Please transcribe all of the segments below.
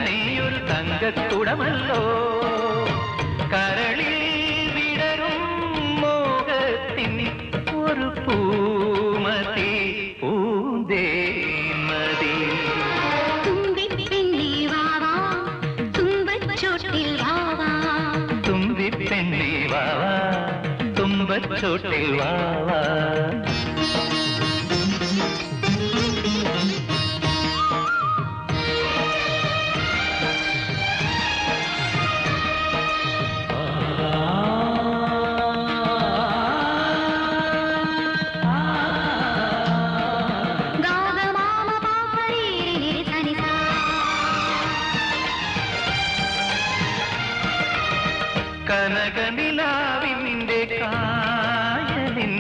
നീയൊരു തങ്കക്കുടമല്ലോ കരളിൽ വിടരും മോഹത്തിൻ ഒരു പൂമതി പൂന്തേന്മതി തുമ്പിപ്പെണ്ണേ വാവാ തുമ്പച്ചോട്ടിൽ വാവാ തുമ്പിപ്പെണ്ണേ വാവാ തുമ്പച്ചോട്ടിൽ വാവാ കനകനിലാവിന്റെ കായലിൻ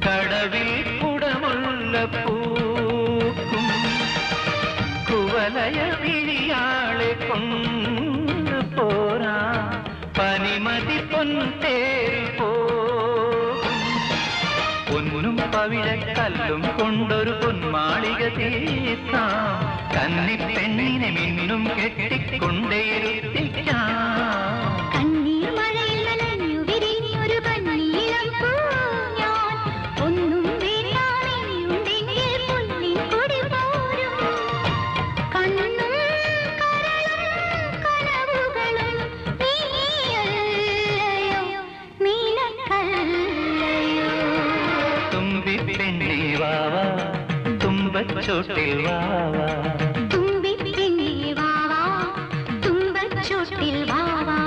കടവിൽ കുടമുള്ള പൂക്കും കുവലയ വിളിയാളെ കൊണ്ടു പോരാ പനിമതി പൊൻതേരിൽ പോകും പൊന്നും പവിഴക്കല്ലും കൊണ്ടൊരു പൊന്മാളിക തീർക്കാം കന്നിപ്പെണ്ണിനെ മിന്നും കെട്ടിക്കൊണ്ടേരുത്തിക്കാം തുമ്പിപ്പെണ്ണേ വാവാ തുമ്പച്ചോട്ടിൽ വാവാ തുമ്പിപ്പെണ്ണേ വാവാ തുമ്പച്ചോട്ടിൽ വാവാ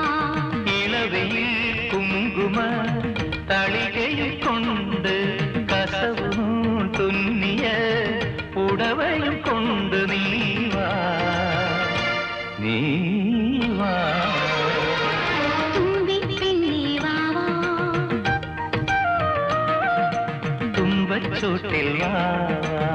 ഇളവയിൽ കുങ്കുമ തളികയും കൊണ്ട് കസവും തുന്നിയ പുടവയും കൊണ്ട് നീ വാ തുമ്പിപ്പെണ്ണേ വാവാ തുമ്പച്ചോട്ടിൽ വാവാ